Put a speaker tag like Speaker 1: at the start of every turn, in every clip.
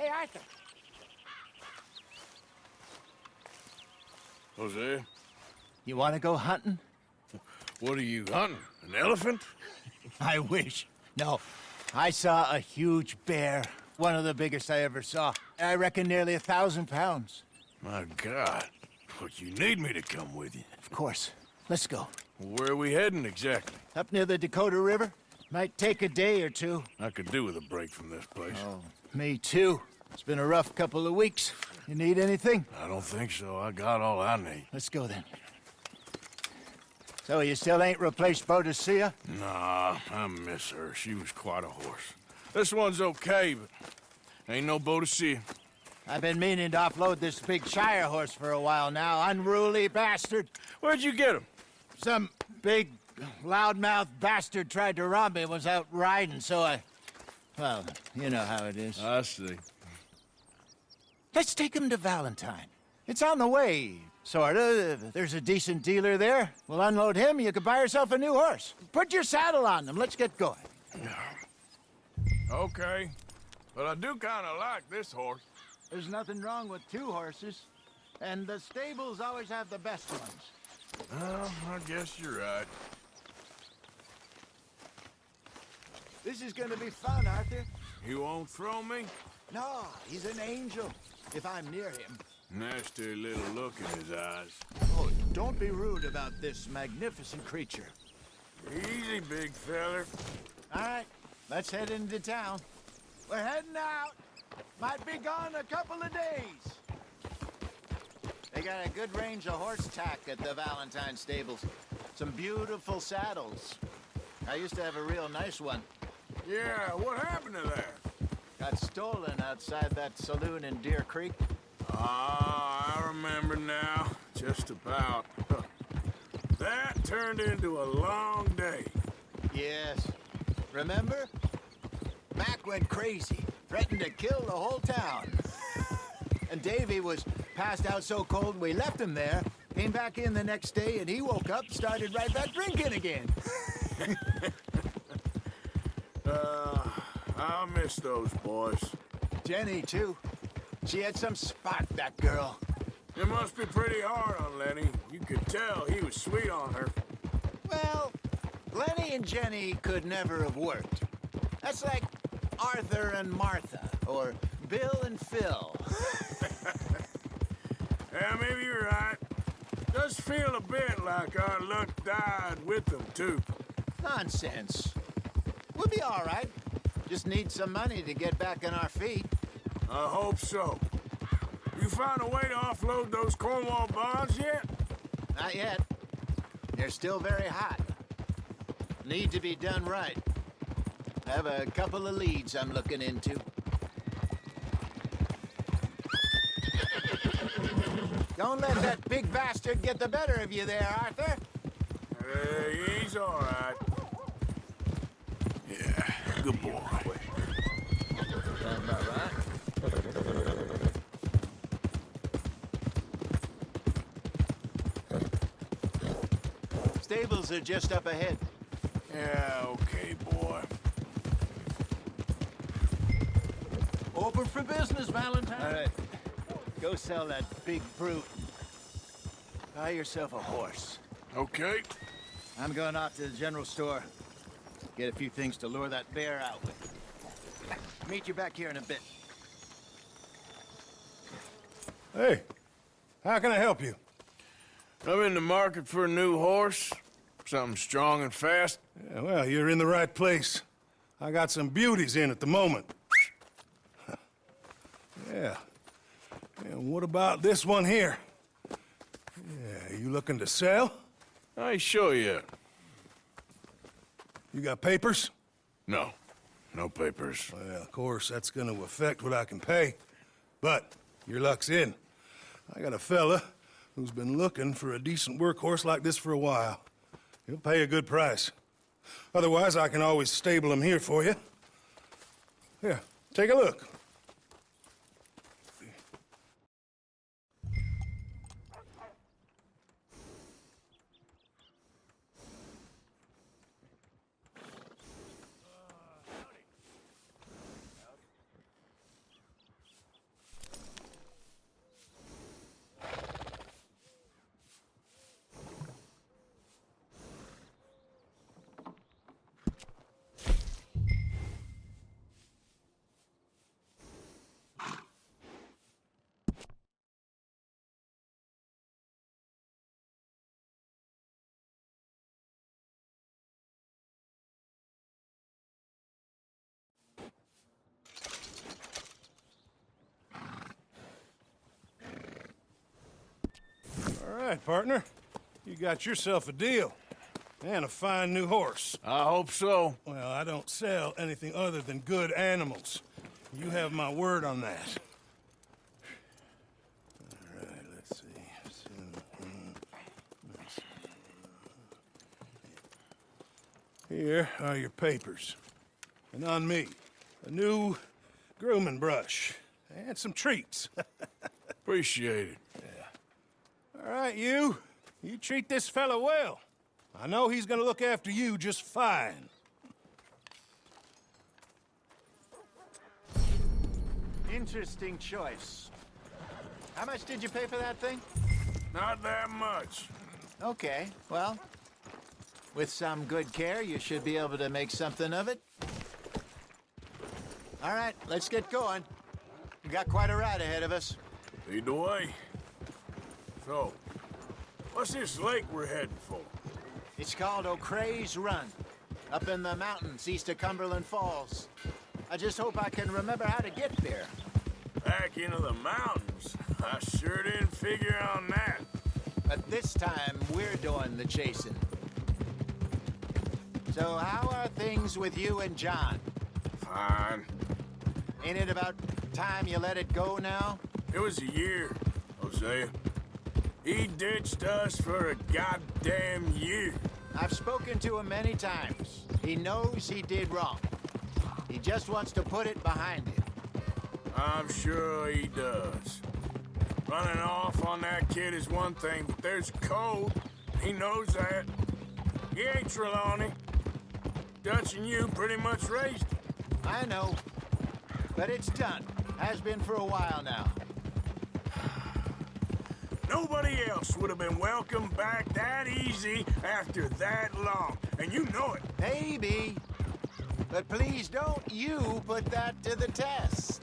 Speaker 1: Hey, Arthur.
Speaker 2: Jose,
Speaker 1: You want to go hunting?
Speaker 2: what are you hunting? An elephant?
Speaker 1: I wish. No. I saw a huge bear. One of the biggest I ever saw. I reckon nearly 1,000 pounds.
Speaker 2: My God. But you need me to come with you.
Speaker 1: Of course. Let's go.
Speaker 2: Where are we heading exactly?
Speaker 1: Up near the Dakota River. Might take a day or two.
Speaker 2: I could do with a break from this place.
Speaker 1: Oh, me too. It's been a rough couple of weeks. You need anything?
Speaker 2: I don't think so. I got all I need.
Speaker 1: Let's go then. So you still ain't replaced Boadicea?
Speaker 2: Nah, I miss her. She was quite a horse. This one's okay, but ain't no Boadicea.
Speaker 1: I've been meaning to offload this big Shire horse for a while now. Unruly bastard.
Speaker 2: Where'd you get him?
Speaker 1: Some big, loudmouth bastard tried to rob me and was out riding, so I... Well, you know how it is.
Speaker 2: I see.
Speaker 1: Let's take him to Valentine. It's on the way, sorta. There's a decent dealer there. We'll unload him, you could buy yourself a new horse. Put your saddle on them, let's get going.
Speaker 2: Okay. But I do kind of like this horse.
Speaker 1: There's nothing wrong with two horses, and the stables always have the best ones.
Speaker 2: Well, I guess you're right.
Speaker 1: This is gonna be fun, Arthur.
Speaker 2: You won't throw me?
Speaker 1: No, he's an angel, if I'm near him.
Speaker 2: Nasty little look in his eyes.
Speaker 1: Oh, don't be rude about this magnificent creature.
Speaker 2: Easy, big feller.
Speaker 1: All right, let's head into town. We're heading out. Might be gone a couple of days. They got a good range of horse tack at the Valentine stables. Some beautiful saddles. I used to have a real nice one.
Speaker 2: Yeah, what happened to that?
Speaker 1: Got stolen outside that saloon in Deer Creek.
Speaker 2: Ah, I remember now. Just about. That turned into a long day.
Speaker 1: Yes. Remember? Mac went crazy. Threatened to kill the whole town. And Davy was passed out so cold we left him there. Came back in the next day and he woke up, started right back drinking again.
Speaker 2: I miss those boys.
Speaker 1: Jenny, too. She had some spark, that girl.
Speaker 2: It must be pretty hard on Lenny. You could tell he was sweet on her.
Speaker 1: Well, Lenny and Jenny could never have worked. That's like Arthur and Martha, or Bill and Phil.
Speaker 2: Yeah, maybe you're right. Does feel a bit like our luck died with them, too.
Speaker 1: Nonsense. We'll be all right. Just need some money to get back on our feet.
Speaker 2: I hope so. You found a way to offload those Cornwall bonds yet?
Speaker 1: Not yet. They're still very hot. Need to be done right. I have a couple of leads I'm looking into. Don't let that big bastard get the better of you there, Arthur.
Speaker 2: He's all right. Yeah, good boy.
Speaker 1: Sounds about right. Stables are just up ahead.
Speaker 2: Yeah, okay, boy.
Speaker 1: Open for business, Valentine. All right. Go sell that big brute. Buy yourself a horse.
Speaker 2: Okay.
Speaker 1: I'm going off to the general store. Get a few things to lure that bear out with. Meet you back here in a bit.
Speaker 3: Hey, how can I help you?
Speaker 2: I'm in the market for a new horse. Something strong and fast.
Speaker 3: Yeah, well, you're in the right place. I got some beauties in at the moment. Yeah. And what about this one here? Yeah, you looking to sell?
Speaker 2: I ain't sure yet.
Speaker 3: You got papers?
Speaker 2: No. No papers.
Speaker 3: Well, of course, that's gonna affect what I can pay. But your luck's in. I got a fella who's been looking for a decent workhorse like this for a while. He'll pay a good price. Otherwise, I can always stable him here for you. Here, take a look. right, partner. You got yourself a deal. And a fine new horse.
Speaker 2: I hope so.
Speaker 3: Well, I don't sell anything other than good animals. You have my word on that. All right, let's see. Here are your papers. And on me, a new grooming brush. And some treats.
Speaker 2: Appreciate it.
Speaker 3: All right, you. You treat this fella well. I know he's gonna look after you just fine.
Speaker 1: Interesting choice. How much did you pay for that thing?
Speaker 2: Not that much.
Speaker 1: Okay, well, with some good care, you should be able to make something of it. All right, let's get going. We got quite a ride ahead of us.
Speaker 2: Lead the way. So, what's this lake we're heading for?
Speaker 1: It's called O'Creagh's Run, up in the mountains east of Cumberland Falls. I just hope I can remember how to get there.
Speaker 2: Back into the mountains? I sure didn't figure on that.
Speaker 1: But this time, we're doing the chasing. So how are things with you and John?
Speaker 2: Fine.
Speaker 1: Ain't it about time you let it go now?
Speaker 2: It was a year, Hosea. He ditched us for a goddamn year.
Speaker 1: I've spoken to him many times. He knows he did wrong. He just wants to put it behind him.
Speaker 2: I'm sure he does. Running off on that kid is one thing, but there's code. He knows that. He ain't Trelawney. Dutch and you pretty much raised him.
Speaker 1: I know. But it's done. Has been for a while now.
Speaker 2: Nobody else would have been welcomed back that easy after that long. And you know it.
Speaker 1: Maybe. But please don't you put that to the test.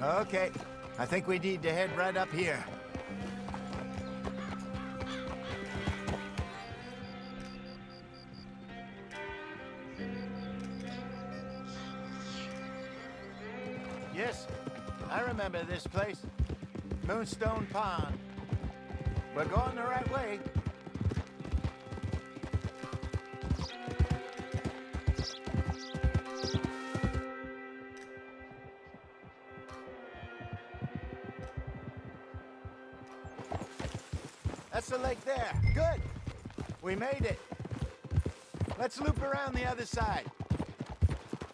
Speaker 1: Okay, I think we need to head right up here. Yes, I remember this place. Moonstone Pond. We're going the right way. That's the lake there. Good. We made it. Let's loop around the other side.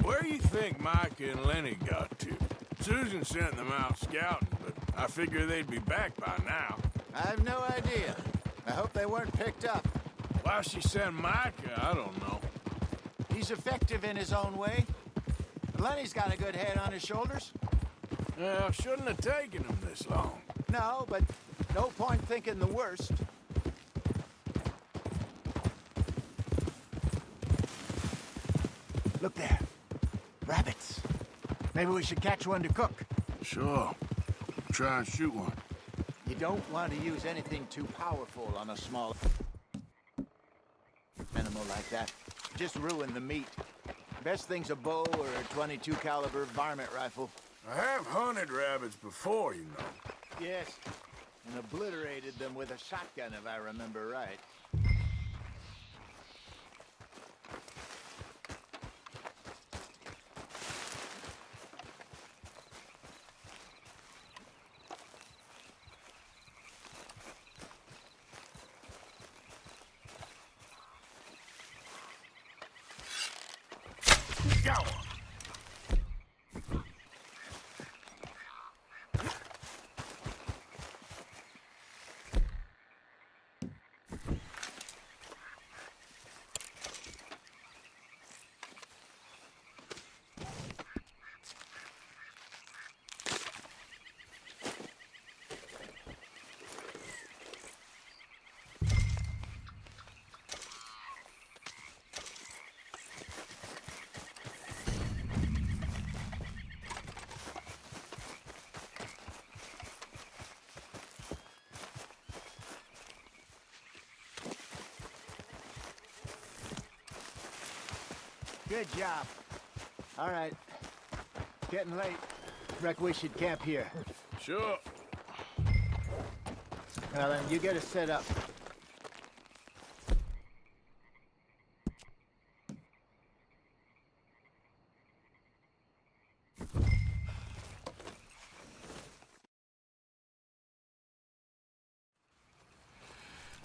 Speaker 2: Where do you think Mike and Lenny got to? Susan sent them out scouting, but I figure they'd be back by now.
Speaker 1: I have no idea. I hope they weren't picked up.
Speaker 2: Why she sent Micah, I don't know.
Speaker 1: He's effective in his own way. Lenny's got a good head on his shoulders.
Speaker 2: Well, shouldn't have taken him this long.
Speaker 1: No, but no point thinking the worst. Look there. Rabbits. Maybe we should catch one to cook.
Speaker 2: Sure. Try and shoot one.
Speaker 1: You don't want to use anything too powerful on a small animal like that. Just ruin the meat. Best thing's a bow or a .22 caliber varmint rifle.
Speaker 2: I have hunted rabbits before, you know.
Speaker 1: Yes, and obliterated them with a shotgun, if I remember right.
Speaker 2: Go!
Speaker 1: Good job. All right. Getting late. Reckon we should camp here.
Speaker 2: Sure.
Speaker 1: Well, then, you get us set up.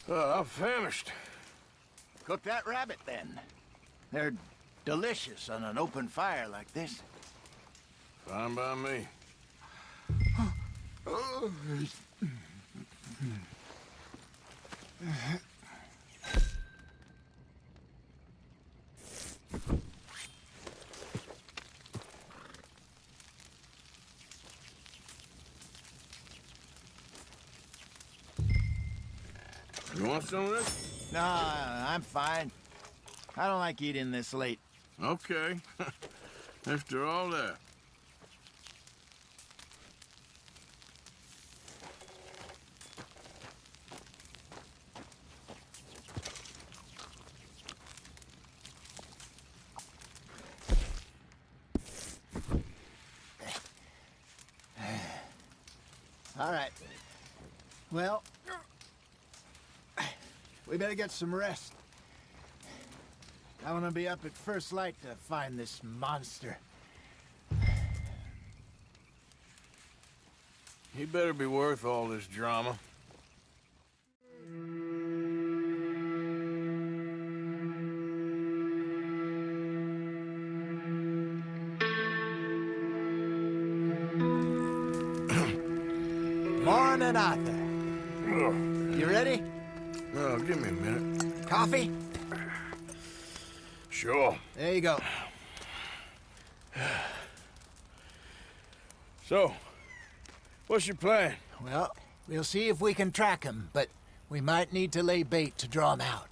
Speaker 2: I'm famished.
Speaker 1: Cook that rabbit, then. They're delicious on an open fire like this.
Speaker 2: Fine by me. You want some of this?
Speaker 1: No, I'm fine. I don't like eating this late.
Speaker 2: Okay. After all that.
Speaker 1: All right. Well, we better get some rest. I want to be up at first light to find this monster.
Speaker 2: He better be worth all this drama.
Speaker 1: Morning, Arthur. You ready?
Speaker 2: Oh, give me a minute.
Speaker 1: Coffee?
Speaker 2: Sure.
Speaker 1: There you go.
Speaker 2: So, what's your plan?
Speaker 1: Well, we'll see if we can track him, but we might need to lay bait to draw him out.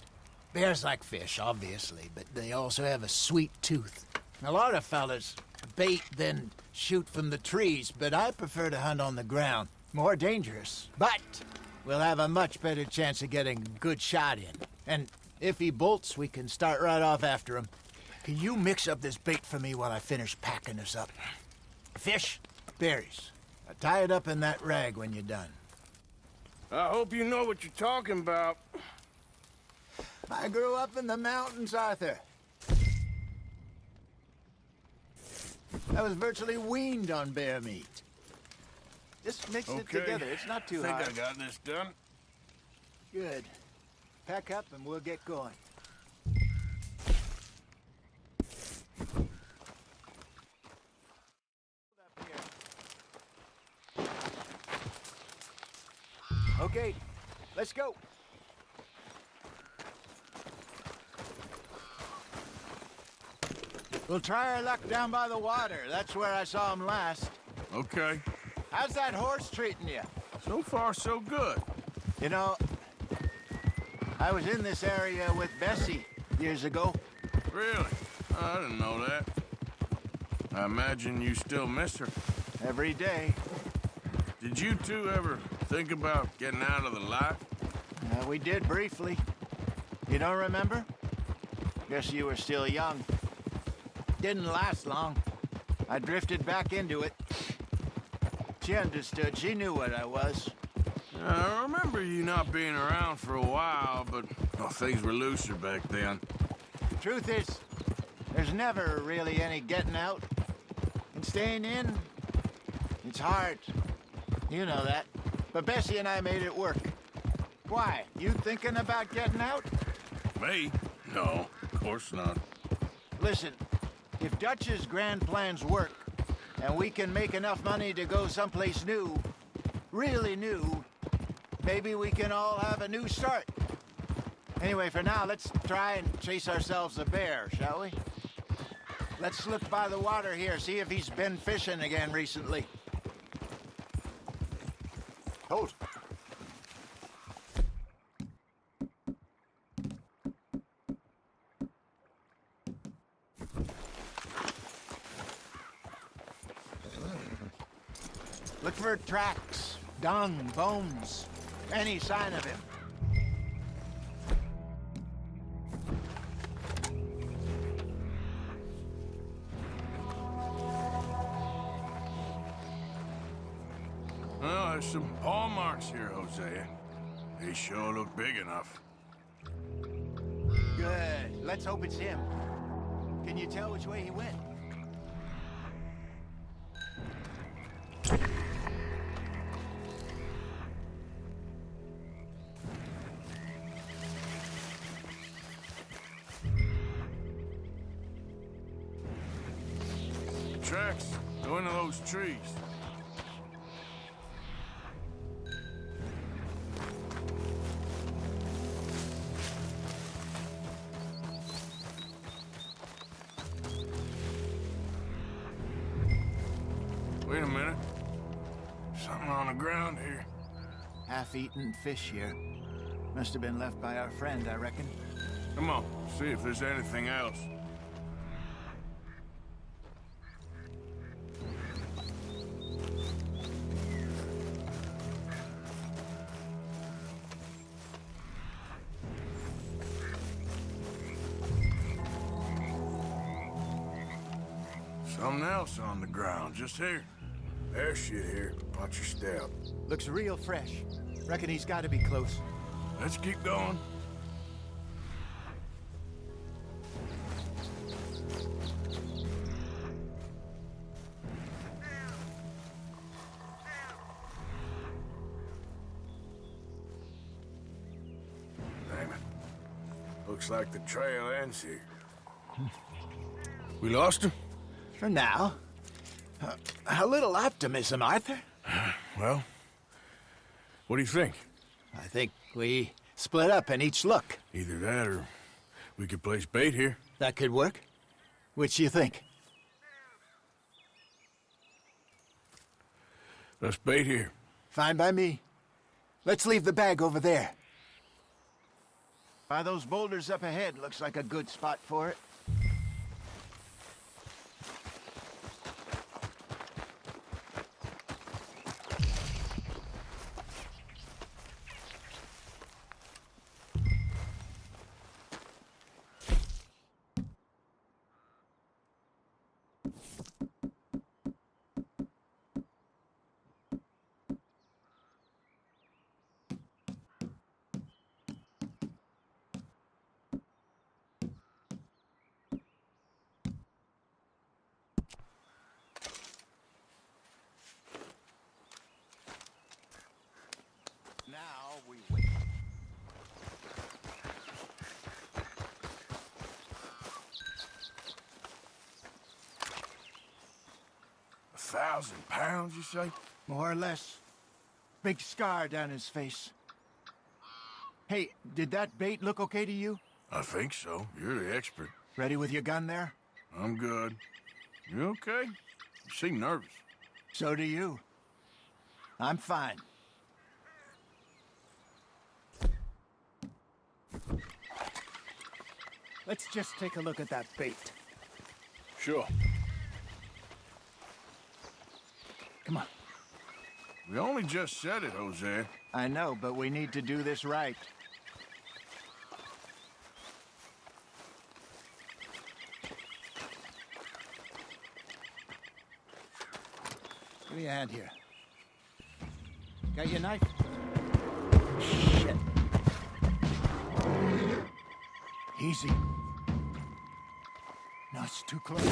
Speaker 1: Bears like fish, obviously, but they also have a sweet tooth. A lot of fellas bait, then shoot from the trees, but I prefer to hunt on the ground. More dangerous, but we'll have a much better chance of getting a good shot in. And if he bolts, we can start right off after him. Can you mix up this bait for me while I finish packing this up? Fish, berries. Tie it up in that rag when you're done.
Speaker 2: I hope you know what you're talking about.
Speaker 1: I grew up in the mountains, Arthur. I was virtually weaned on bear meat. Just mix it together. It's not too hard.
Speaker 2: I think I got this done.
Speaker 1: Good. Pack up and we'll get going. Okay, let's go. We'll try our luck down by the water. That's where I saw him last.
Speaker 2: Okay.
Speaker 1: How's that horse treating you?
Speaker 2: So far, so good.
Speaker 1: You know, I was in this area with Bessie years ago.
Speaker 2: Really? I didn't know that. I imagine you still miss her.
Speaker 1: Every day.
Speaker 2: Did you two ever think about getting out of the life?
Speaker 1: We did briefly. You don't remember? Guess you were still young. Didn't last long. I drifted back into it. She understood. She knew what I was.
Speaker 2: I remember you not being around for a while, but things were looser back then.
Speaker 1: The truth is, there's never really any getting out. And staying in, it's hard. You know that. But Bessie and I made it work. Why? You thinking about getting out?
Speaker 2: Me? No, of course not.
Speaker 1: Listen, if Dutch's grand plans work, and we can make enough money to go someplace new, really new, maybe we can all have a new start. Anyway, for now, let's try and chase ourselves a bear, shall we? Let's look by the water here, see if he's been fishing again recently. Hold. Look for tracks, dung, bones, any sign of him.
Speaker 2: some paw marks here, Hosea. They sure look big enough.
Speaker 1: Good. Let's hope it's him. Can you tell which way he went?
Speaker 2: Tracks go into those trees. Wait a minute. Something on the ground here.
Speaker 1: Half-eaten fish here. Must have been left by our friend, I reckon.
Speaker 2: Come on, see if there's anything else. Something else on the ground, just here. There's shit here. Watch your step.
Speaker 1: Looks real fresh. Reckon he's got to be close.
Speaker 2: Let's keep going. Damn it. Looks like the trail ends here. We lost him?
Speaker 1: For now. A little optimism, Arthur.
Speaker 2: Well, what do you think?
Speaker 1: I think we split up and each look.
Speaker 2: Either that or we could place bait here.
Speaker 1: That could work. Which you think?
Speaker 2: Let's bait here.
Speaker 1: Fine by me. Let's leave the bag over there. By those boulders up ahead, looks like a good spot for it. Now we wait.
Speaker 2: £1,000, you say?
Speaker 1: More or less. Big scar down his face. Hey, did that bait look okay to you?
Speaker 2: I think so. You're the expert.
Speaker 1: Ready with your gun there?
Speaker 2: I'm good. You okay? You seem nervous.
Speaker 1: So do you. I'm fine. Let's just take a look at that bait.
Speaker 2: Sure.
Speaker 1: Come on.
Speaker 2: We only just said it, Jose.
Speaker 1: I know, but we need to do this right. Give me a hand here. Got your knife? Shit. Easy. No, it's too close.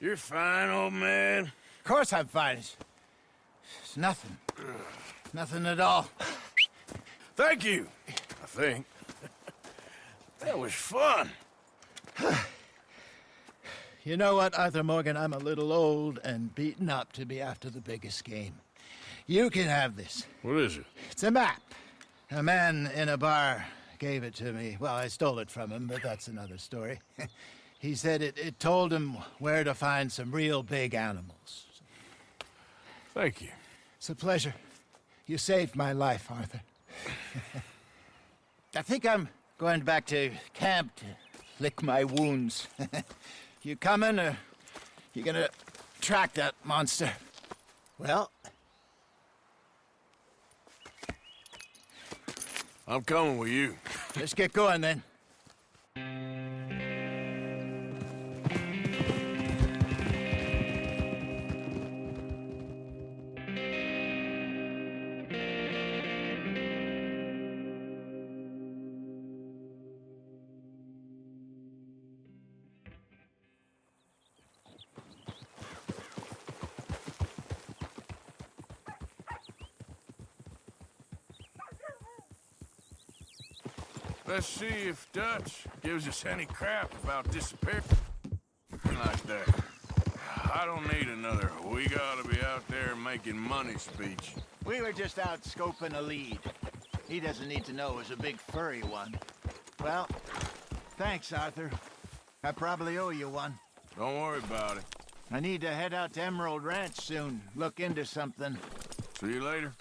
Speaker 2: You're fine, old man.
Speaker 1: Of course I'm fine. It's nothing. Nothing at all.
Speaker 2: Thank you, I think. That was fun.
Speaker 1: You know what, Arthur Morgan? I'm a little old and beaten up to be after the biggest game. You can have this.
Speaker 2: What is it?
Speaker 1: It's a map. A man in a bar gave it to me. Well, I stole it from him, but that's another story. He said it told him where to find some real big animals.
Speaker 2: Thank you.
Speaker 1: It's a pleasure. You saved my life, Arthur. I think I'm Going back to camp to lick my wounds. You coming, or you gonna track that monster? Well,
Speaker 2: I'm coming with you.
Speaker 1: let's get going then.
Speaker 2: Let's see if Dutch gives us any crap about disappearing like that. I don't need another "we gotta be out there making money" speech.
Speaker 1: We were just out scoping a lead. He doesn't need to know it was a big furry one. Well, thanks, Arthur. I probably owe you one.
Speaker 2: Don't worry about it.
Speaker 1: I need to head out to Emerald Ranch soon, look into something.
Speaker 2: See you later.